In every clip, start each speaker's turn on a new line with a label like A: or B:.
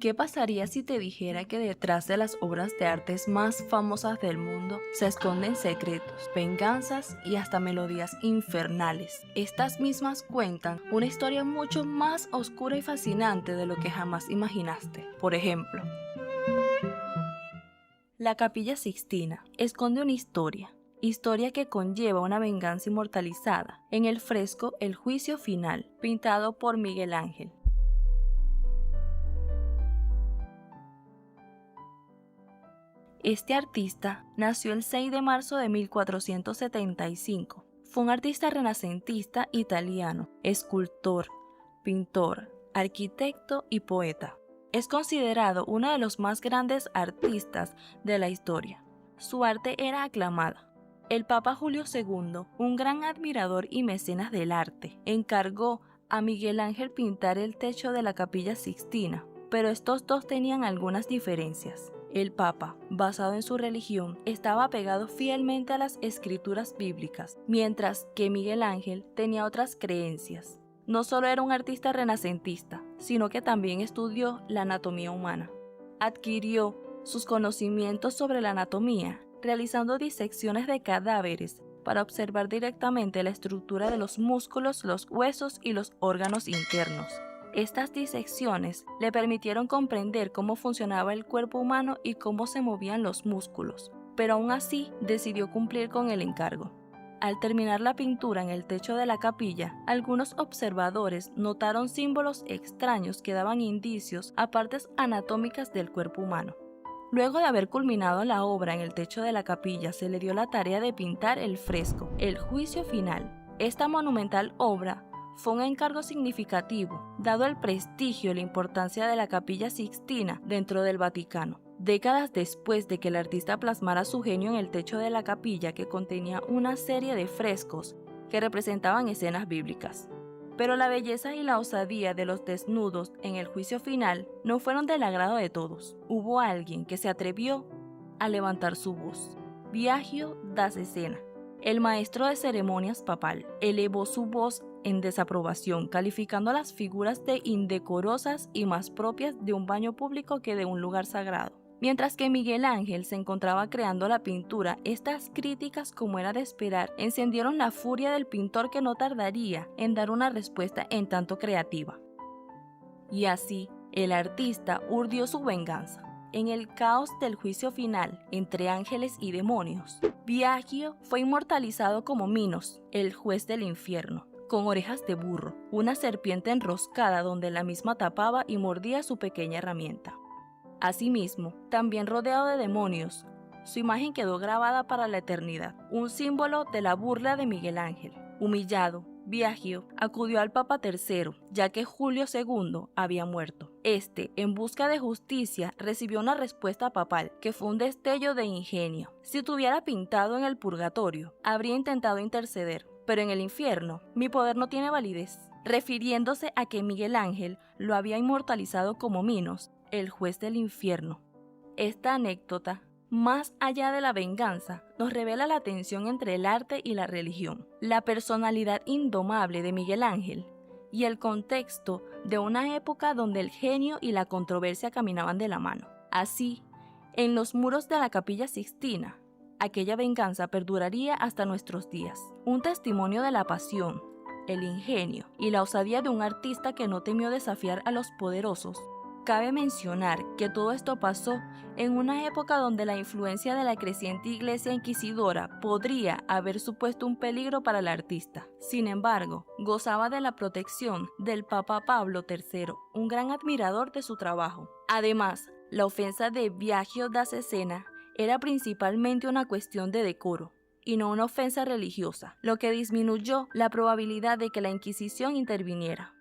A: ¿Qué pasaría si te dijera que detrás de las obras de arte más famosas del mundo se esconden secretos, venganzas y hasta melodías infernales? Estas mismas cuentan una historia mucho más oscura y fascinante de lo que jamás imaginaste. Por ejemplo, la Capilla Sixtina esconde una historia que conlleva una venganza inmortalizada en el fresco El Juicio Final, pintado por Miguel Ángel. Este artista nació el 6 de marzo de 1475. Fue un artista renacentista italiano, escultor, pintor, arquitecto y poeta. Es considerado uno de los más grandes artistas de la historia. Su arte era aclamada. El Papa Julio II, un gran admirador y mecenas del arte, encargó a Miguel Ángel pintar el techo de la Capilla Sixtina, pero estos dos tenían algunas diferencias. El Papa, basado en su religión, estaba apegado fielmente a las escrituras bíblicas, mientras que Miguel Ángel tenía otras creencias. No solo era un artista renacentista, sino que también estudió la anatomía humana. Adquirió sus conocimientos sobre la anatomía, realizando disecciones de cadáveres para observar directamente la estructura de los músculos, los huesos y los órganos internos. Estas disecciones le permitieron comprender cómo funcionaba el cuerpo humano y cómo se movían los músculos, pero aún así decidió cumplir con el encargo. Al terminar la pintura en el techo de la capilla, algunos observadores notaron símbolos extraños que daban indicios a partes anatómicas del cuerpo humano. Luego de haber culminado la obra en el techo de la capilla, se le dio la tarea de pintar el fresco, El Juicio Final. Esta monumental obra fue un encargo significativo, dado el prestigio y la importancia de la Capilla Sixtina dentro del Vaticano. Décadas después de que el artista plasmara su genio en el techo de la capilla, que contenía una serie de frescos que representaban escenas bíblicas. Pero la belleza y la osadía de los desnudos en el Juicio Final no fueron del agrado de todos. Hubo alguien que se atrevió a levantar su voz. Biagio da Cesena, el maestro de ceremonias papal, elevó su voz en desaprobación, calificando a las figuras de indecorosas y más propias de un baño público que de un lugar sagrado. Mientras que Miguel Ángel se encontraba creando la pintura, estas críticas, como era de esperar, encendieron la furia del pintor, que no tardaría en dar una respuesta en tanto creativa. Y así, el artista urdió su venganza. En el caos del juicio final entre ángeles y demonios, Biagio fue inmortalizado como Minos, el juez del infierno, con orejas de burro, una serpiente enroscada donde la misma tapaba y mordía su pequeña herramienta. Asimismo, también rodeado de demonios, su imagen quedó grabada para la eternidad, un símbolo de la burla de Miguel Ángel. Humillado, Biagio acudió al Papa III, ya que Julio II había muerto. Este, en busca de justicia, recibió una respuesta papal, que fue un destello de ingenio. Si tuviera pintado en el purgatorio, habría intentado interceder, pero en el infierno, mi poder no tiene validez, refiriéndose a que Miguel Ángel lo había inmortalizado como Minos, el juez del infierno. Esta anécdota, más allá de la venganza, nos revela la tensión entre el arte y la religión, la personalidad indomable de Miguel Ángel y el contexto de una época donde el genio y la controversia caminaban de la mano. Así, en los muros de la Capilla Sixtina, aquella venganza perduraría hasta nuestros días, un testimonio de la pasión, el ingenio y la osadía de un artista que no temió desafiar a los poderosos. Cabe mencionar que todo esto pasó en una época donde la influencia de la creciente iglesia inquisidora podría haber supuesto un peligro para el artista. Sin embargo, gozaba de la protección del Papa Pablo III, un gran admirador de su trabajo. Además, la ofensa de Biagio da Cesena era principalmente una cuestión de decoro y no una ofensa religiosa, lo que disminuyó la probabilidad de que la Inquisición interviniera.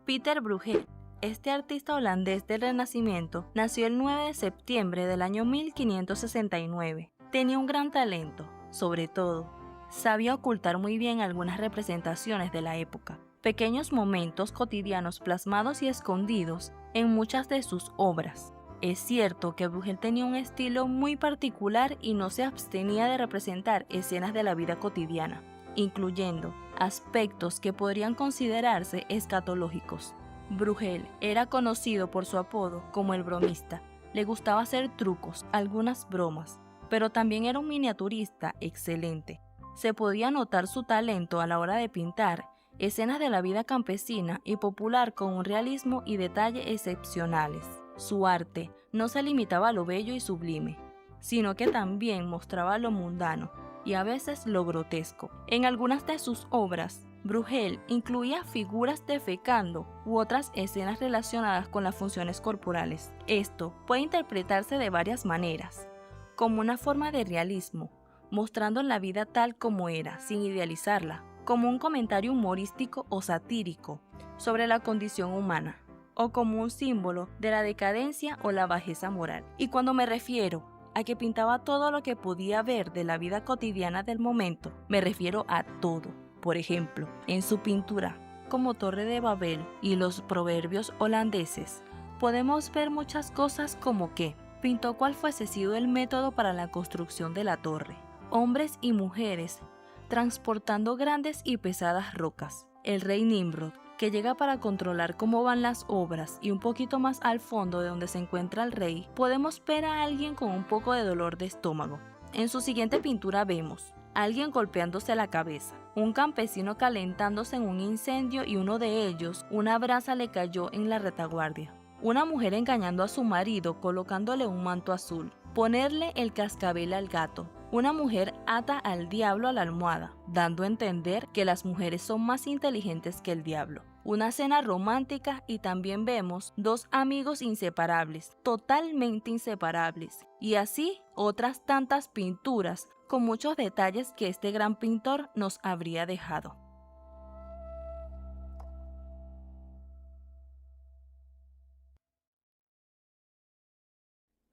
A: Pieter Bruegel, este artista holandés del Renacimiento, nació el 9 de septiembre del año 1569. Tenía un gran talento, sobre todo, sabía ocultar muy bien algunas representaciones de la época, pequeños momentos cotidianos plasmados y escondidos en muchas de sus obras. Es cierto que Bruegel tenía un estilo muy particular y no se abstenía de representar escenas de la vida cotidiana. incluyendo aspectos que podrían considerarse escatológicos. Bruegel era conocido por su apodo como el bromista. Le gustaba hacer trucos, algunas bromas, pero también era un miniaturista excelente. Se podía notar su talento a la hora de pintar escenas de la vida campesina y popular con un realismo y detalle excepcionales. Su arte no se limitaba a lo bello y sublime, sino que también mostraba lo mundano y a veces lo grotesco. En algunas de sus obras, Bruegel incluía figuras defecando u otras escenas relacionadas con las funciones corporales. Esto puede interpretarse de varias maneras, como una forma de realismo, mostrando la vida tal como era, sin idealizarla, como un comentario humorístico o satírico sobre la condición humana, o como un símbolo de la decadencia o la bajeza moral. Y cuando me refiero a que pintaba todo lo que podía ver de la vida cotidiana del momento, me refiero a todo. Por ejemplo, en su pintura, como Torre de Babel y los proverbios holandeses, podemos ver muchas cosas como que pintó cuál fuese sido el método para la construcción de la torre, hombres y mujeres transportando grandes y pesadas rocas, el rey Nimrod, que llega para controlar cómo van las obras, y un poquito más al fondo de donde se encuentra el rey, podemos ver a alguien con un poco de dolor de estómago. En su siguiente pintura vemos a alguien golpeándose la cabeza, un campesino calentándose en un incendio y uno de ellos, una brasa le cayó en la retaguardia, una mujer engañando a su marido colocándole un manto azul, ponerle el cascabel al gato, una mujer ata al diablo a la almohada, dando a entender que las mujeres son más inteligentes que el diablo. Una cena romántica y también vemos dos amigos inseparables, totalmente inseparables. Y así otras tantas pinturas con muchos detalles que este gran pintor nos habría dejado.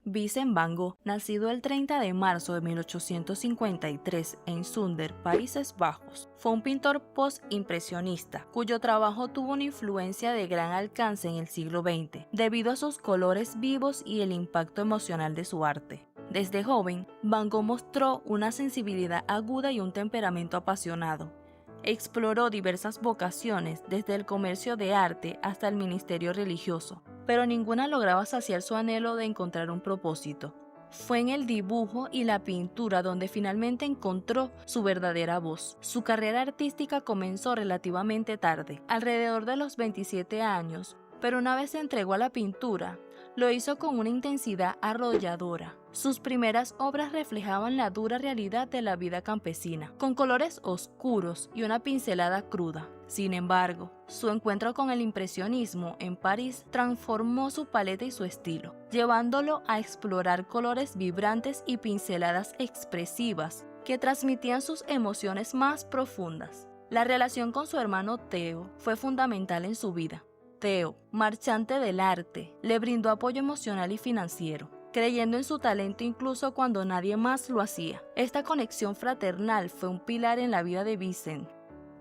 A: Vincent van Gogh, nacido el 30 de marzo de 1853 en Zundert, Países Bajos, fue un pintor post-impresionista, cuyo trabajo tuvo una influencia de gran alcance en el siglo XX, debido a sus colores vivos y el impacto emocional de su arte. Desde joven, Van Gogh mostró una sensibilidad aguda y un temperamento apasionado. Exploró diversas vocaciones, desde el comercio de arte hasta el ministerio religioso, pero ninguna lograba saciar su anhelo de encontrar un propósito. Fue en el dibujo y la pintura donde finalmente encontró su verdadera voz. Su carrera artística comenzó relativamente tarde, alrededor de los 27 años, pero una vez se entregó a la pintura, lo hizo con una intensidad arrolladora. Sus primeras obras reflejaban la dura realidad de la vida campesina, con colores oscuros y una pincelada cruda. Sin embargo, su encuentro con el impresionismo en París transformó su paleta y su estilo, llevándolo a explorar colores vibrantes y pinceladas expresivas que transmitían sus emociones más profundas. La relación con su hermano Theo fue fundamental en su vida. Theo, marchante del arte, le brindó apoyo emocional y financiero, creyendo en su talento incluso cuando nadie más lo hacía. Esta conexión fraternal fue un pilar en la vida de Vincent.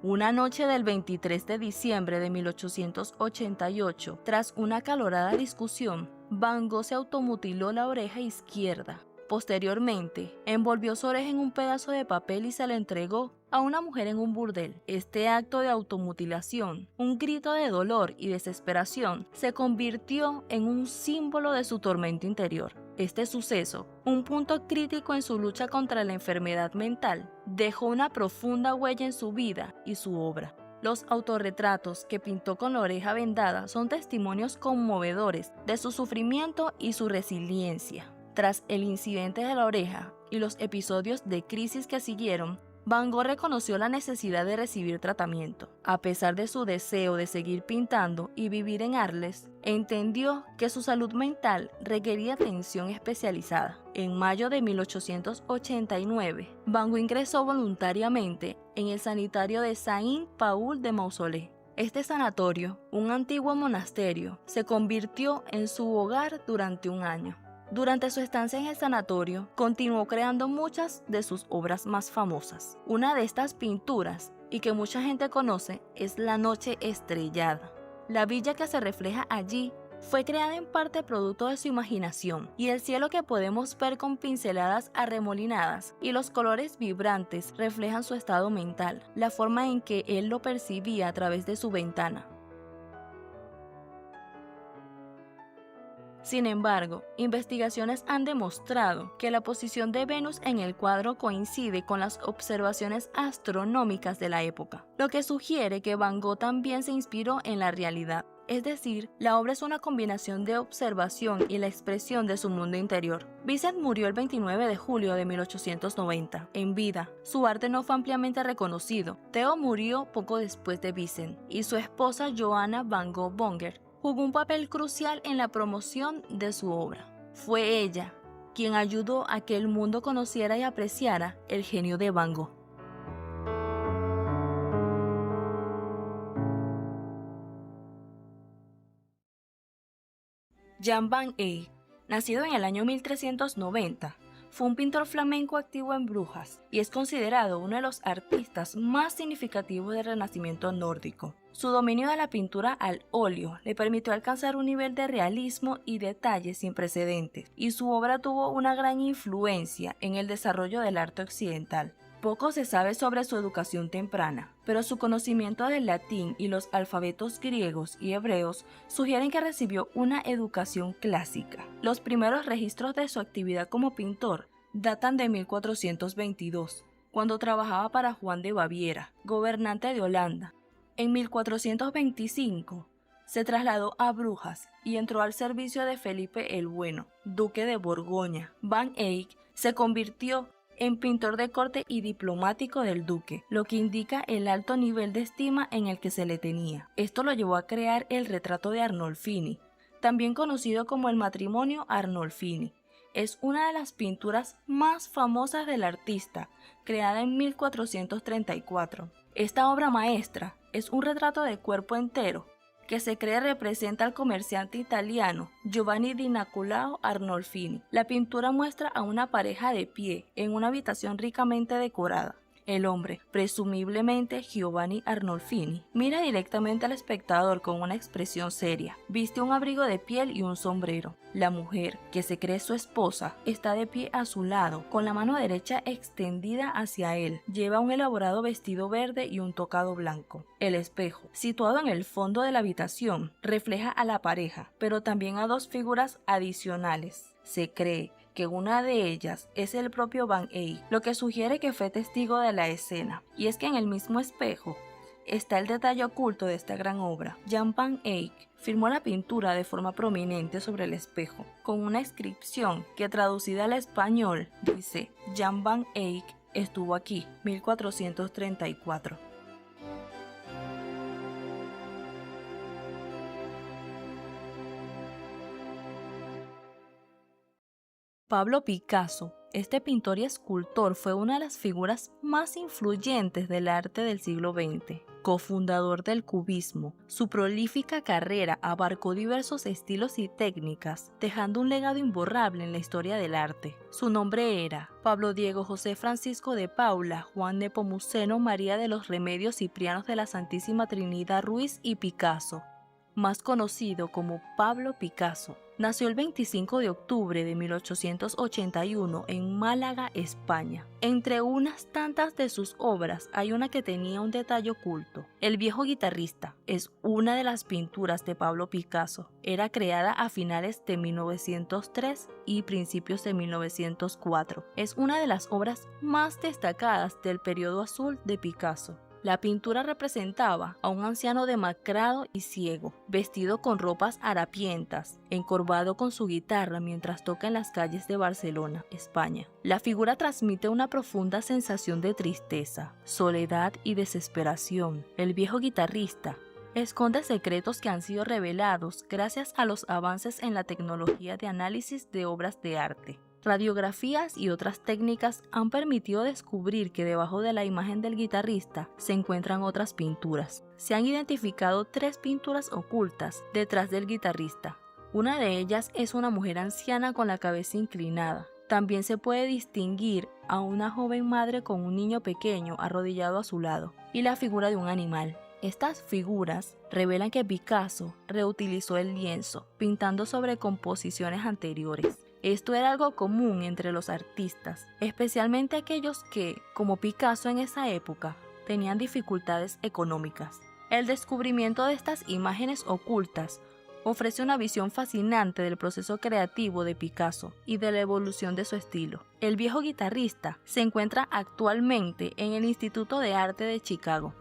A: Una noche del 23 de diciembre de 1888, tras una acalorada discusión, Van Gogh se automutiló la oreja izquierda. Posteriormente, envolvió su oreja en un pedazo de papel y se la entregó a una mujer en un burdel. Este acto de automutilación, un grito de dolor y desesperación, se convirtió en un símbolo de su tormento interior. Este suceso, un punto crítico en su lucha contra la enfermedad mental, dejó una profunda huella en su vida y su obra. Los autorretratos que pintó con la oreja vendada son testimonios conmovedores de su sufrimiento y su resiliencia. Tras el incidente de la oreja y los episodios de crisis que siguieron, Van Gogh reconoció la necesidad de recibir tratamiento. A pesar de su deseo de seguir pintando y vivir en Arles, entendió que su salud mental requería atención especializada. En mayo de 1889, Van Gogh ingresó voluntariamente en el sanitario de Saint-Paul de Mausolé. Este sanatorio, un antiguo monasterio, se convirtió en su hogar durante un año. Durante su estancia en el sanatorio, continuó creando muchas de sus obras más famosas. Una de estas pinturas, y que mucha gente conoce, es La Noche Estrellada. La villa que se refleja allí Fue creada en parte producto de su imaginación, y el cielo que podemos ver con pinceladas arremolinadas y los colores vibrantes reflejan su estado mental, la forma en que él lo percibía a través de su ventana. Sin embargo, investigaciones han demostrado que la posición de Venus en el cuadro coincide con las observaciones astronómicas de la época, lo que sugiere que Van Gogh también se inspiró en la realidad. Es decir, la obra es una combinación de observación y la expresión de su mundo interior. Vincent murió el 29 de julio de 1890. En vida, su arte no fue ampliamente reconocido. Theo murió poco después de Vincent, y su esposa Johanna Van Gogh Bonger jugó un papel crucial en la promoción de su obra. Fue ella quien ayudó a que el mundo conociera y apreciara el genio de Van Gogh. Jan van Eyck, nacido en el año 1390, fue un pintor flamenco activo en Brujas y es considerado uno de los artistas más significativos del Renacimiento nórdico. Su dominio de la pintura al óleo le permitió alcanzar un nivel de realismo y detalle sin precedentes, y su obra tuvo una gran influencia en el desarrollo del arte occidental. Poco se sabe sobre su educación temprana, pero su conocimiento del latín y los alfabetos griegos y hebreos sugieren que recibió una educación clásica. Los primeros registros de su actividad como pintor datan de 1422, cuando trabajaba para Juan de Baviera, gobernante de Holanda. En 1425 se trasladó a Brujas y entró al servicio de Felipe el Bueno, duque de Borgoña. Van Eyck se convirtió en pintor de corte y diplomático del duque, lo que indica el alto nivel de estima en el que se le tenía. Esto lo llevó a crear el retrato de Arnolfini, también conocido como el matrimonio Arnolfini. Es una de las pinturas más famosas del artista, creada en 1434. Esta obra maestra es un retrato de cuerpo entero que se cree representa al comerciante italiano Giovanni di Nicolao Arnolfini. La pintura muestra a una pareja de pie en una habitación ricamente decorada. El hombre, presumiblemente Giovanni Arnolfini, mira directamente al espectador con una expresión seria. Viste un abrigo de piel y un sombrero. La mujer, que se cree su esposa, está de pie a su lado, con la mano derecha extendida hacia él. Lleva un elaborado vestido verde y un tocado blanco. El espejo, situado en el fondo de la habitación, refleja a la pareja, pero también a dos figuras adicionales. Se cree que una de ellas es el propio Van Eyck, lo que sugiere que fue testigo de la escena. Y es que en el mismo espejo está el detalle oculto de esta gran obra. Jan van Eyck firmó la pintura de forma prominente sobre el espejo, con una inscripción que traducida al español dice: Jan van Eyck estuvo aquí, 1434. Pablo Picasso, este pintor y escultor, fue una de las figuras más influyentes del arte del siglo XX. Cofundador del cubismo, su prolífica carrera abarcó diversos estilos y técnicas, dejando un legado imborrable en la historia del arte. Su nombre era Pablo Diego José Francisco de Paula, Juan Nepomuceno María de los Remedios Ciprianos de la Santísima Trinidad Ruiz y Picasso, más conocido como Pablo Picasso. Nació el 25 de octubre de 1881 en Málaga, España. Entre unas tantas de sus obras hay una que tenía un detalle oculto. El viejo guitarrista es una de las pinturas de Pablo Picasso. Era creada a finales de 1903 y principios de 1904. Es una de las obras más destacadas del periodo azul de Picasso. La pintura representaba a un anciano demacrado y ciego, vestido con ropas harapientas, encorvado con su guitarra mientras toca en las calles de Barcelona, España. La figura transmite una profunda sensación de tristeza, soledad y desesperación. El viejo guitarrista esconde secretos que han sido revelados gracias a los avances en la tecnología de análisis de obras de arte. Radiografías y otras técnicas han permitido descubrir que debajo de la imagen del guitarrista se encuentran otras pinturas. Se han identificado 3 pinturas ocultas detrás del guitarrista. Una de ellas es una mujer anciana con la cabeza inclinada. También se puede distinguir a una joven madre con un niño pequeño arrodillado a su lado, y la figura de un animal. Estas figuras revelan que Picasso reutilizó el lienzo, pintando sobre composiciones anteriores. Esto era algo común entre los artistas, especialmente aquellos que, como Picasso en esa época, tenían dificultades económicas. El descubrimiento de estas imágenes ocultas ofrece una visión fascinante del proceso creativo de Picasso y de la evolución de su estilo. El viejo guitarrista se encuentra actualmente en el Instituto de Arte de Chicago.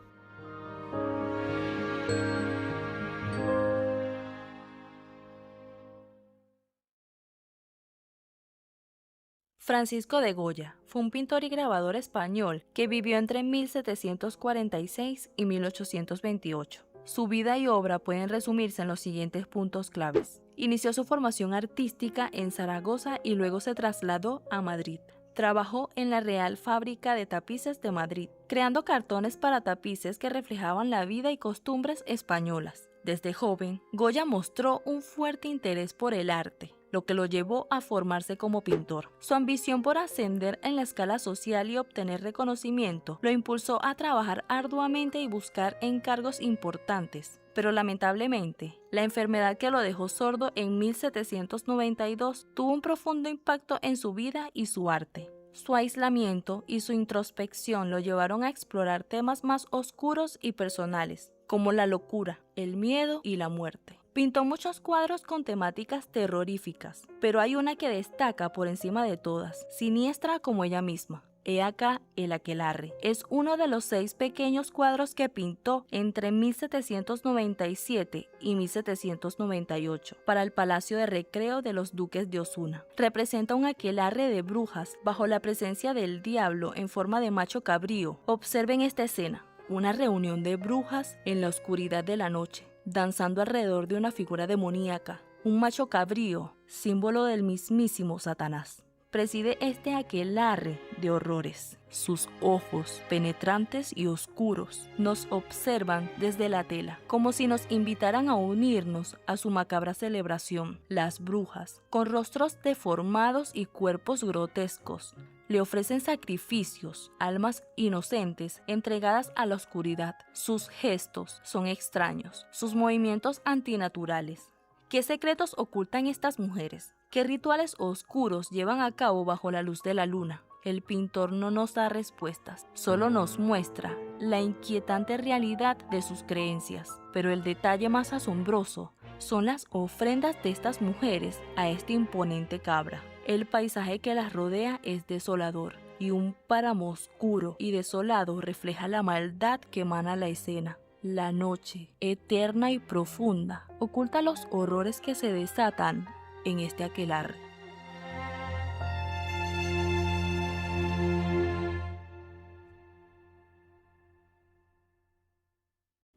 A: Francisco de Goya fue un pintor y grabador español que vivió entre 1746 y 1828. Su vida y obra pueden resumirse en los siguientes puntos claves. Inició su formación artística en Zaragoza y luego se trasladó a Madrid. Trabajó en la Real Fábrica de Tapices de Madrid, creando cartones para tapices que reflejaban la vida y costumbres españolas. Desde joven, Goya mostró un fuerte interés por el arte, lo que lo llevó a formarse como pintor. Su ambición por ascender en la escala social y obtener reconocimiento lo impulsó a trabajar arduamente y buscar encargos importantes. Pero lamentablemente, la enfermedad que lo dejó sordo en 1792 tuvo un profundo impacto en su vida y su arte. Su aislamiento y su introspección lo llevaron a explorar temas más oscuros y personales, como la locura, el miedo y la muerte. Pintó muchos cuadros con temáticas terroríficas, pero hay una que destaca por encima de todas, siniestra como ella misma. He acá el aquelarre. Es uno de los 6 pequeños cuadros que pintó entre 1797 y 1798 para el Palacio de Recreo de los Duques de Osuna. Representa un aquelarre de brujas bajo la presencia del diablo en forma de macho cabrío. Observen esta escena, una reunión de brujas en la oscuridad de la noche, danzando alrededor de una figura demoníaca, un macho cabrío, símbolo del mismísimo Satanás. Preside este aquelarre de horrores. Sus ojos, penetrantes y oscuros, nos observan desde la tela, como si nos invitaran a unirnos a su macabra celebración. Las brujas, con rostros deformados y cuerpos grotescos, le ofrecen sacrificios, almas inocentes entregadas a la oscuridad. Sus gestos son extraños, sus movimientos antinaturales. ¿Qué secretos ocultan estas mujeres? ¿Qué rituales oscuros llevan a cabo bajo la luz de la luna? El pintor no nos da respuestas, solo nos muestra la inquietante realidad de sus creencias. Pero el detalle más asombroso son las ofrendas de estas mujeres a este imponente cabra. El paisaje que las rodea es desolador, y un páramo oscuro y desolado refleja la maldad que emana la escena. La noche, eterna y profunda, oculta los horrores que se desatan en este aquelarre.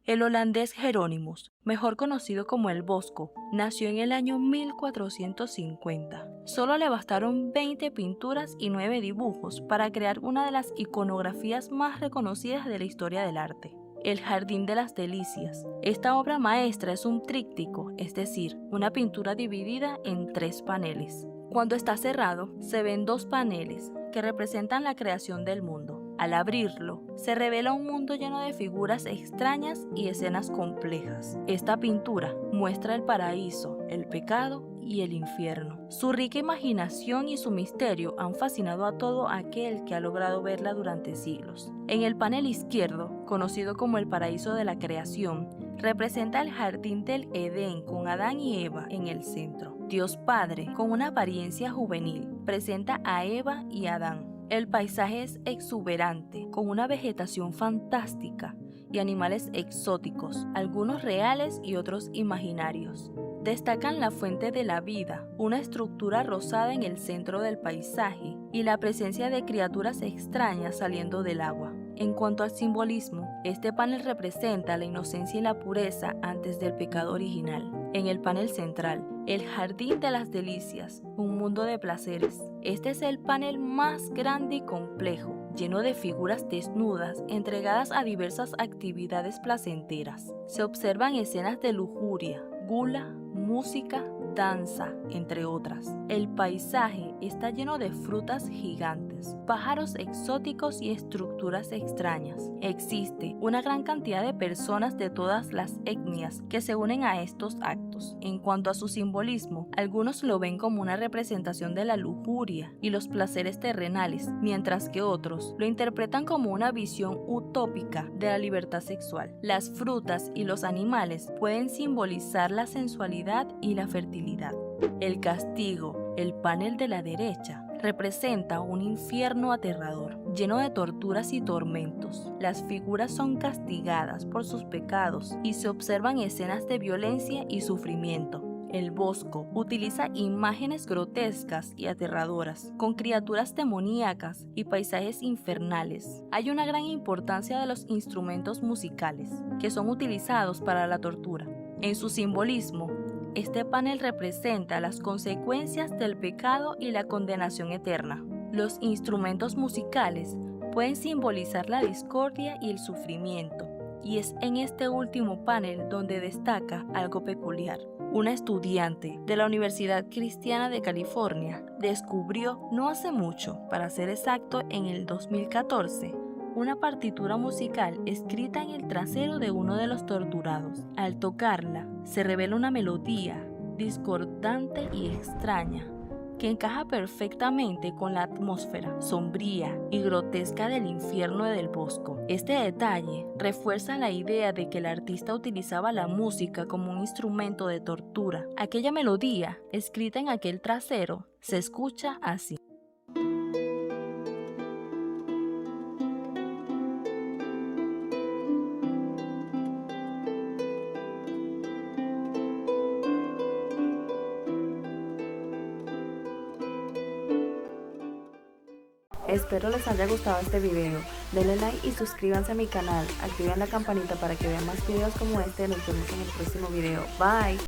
A: El holandés Jerónimos, mejor conocido como el Bosco, nació en el año 1450. Solo le bastaron 20 pinturas y 9 dibujos para crear una de las iconografías más reconocidas de la historia del arte. El Jardín de las Delicias. Esta obra maestra es un tríptico, es decir, una pintura dividida en 3 paneles. Cuando está cerrado, se ven 2 paneles que representan la creación del mundo. Al abrirlo, se revela un mundo lleno de figuras extrañas y escenas complejas. Esta pintura muestra el paraíso, el pecado y el infierno. Su rica imaginación y su misterio han fascinado a todo aquel que ha logrado verla durante siglos. En el panel izquierdo, conocido como el paraíso de la creación, representa el jardín del Edén con Adán y Eva en el centro. Dios Padre, con una apariencia juvenil, presenta a Eva y Adán. El paisaje es exuberante, con una vegetación fantástica y animales exóticos, algunos reales y otros imaginarios. Destacan la fuente de la vida, una estructura rosada en el centro del paisaje y la presencia de criaturas extrañas saliendo del agua. En cuanto al simbolismo, este panel representa la inocencia y la pureza antes del pecado original. En el panel central, el Jardín de las Delicias, un mundo de placeres. Este es el panel más grande y complejo, lleno de figuras desnudas entregadas a diversas actividades placenteras. Se observan escenas de lujuria, gula, música, danza, entre otras. El paisaje está lleno de frutas gigantes, pájaros exóticos y estructuras extrañas. Existe una gran cantidad de personas de todas las etnias que se unen a estos actos. En cuanto a su simbolismo, algunos lo ven como una representación de la lujuria y los placeres terrenales, mientras que otros lo interpretan como una visión utópica de la libertad sexual. Las frutas y los animales pueden simbolizar la sensualidad y la fertilidad. El castigo, el panel de la derecha, representa un infierno aterrador, lleno de torturas y tormentos. Las figuras son castigadas por sus pecados y se observan escenas de violencia y sufrimiento. El Bosco utiliza imágenes grotescas y aterradoras, con criaturas demoníacas y paisajes infernales. Hay una gran importancia de los instrumentos musicales, que son utilizados para la tortura. En su simbolismo, este panel representa las consecuencias del pecado y la condenación eterna. Los instrumentos musicales pueden simbolizar la discordia y el sufrimiento, y es en este último panel donde destaca algo peculiar. Una estudiante de la Universidad Cristiana de California descubrió no hace mucho, para ser exacto en el 2014, una partitura musical escrita en el trasero de uno de los torturados. Al tocarla, se revela una melodía discordante y extraña, que encaja perfectamente con la atmósfera sombría y grotesca del infierno del Bosco. Este detalle refuerza la idea de que el artista utilizaba la música como un instrumento de tortura. Aquella melodía, escrita en aquel trasero, se escucha así. Espero les haya gustado este video. Denle like y suscríbanse a mi canal. Activen la campanita para que vean más videos como este. Nos vemos en el próximo video. Bye.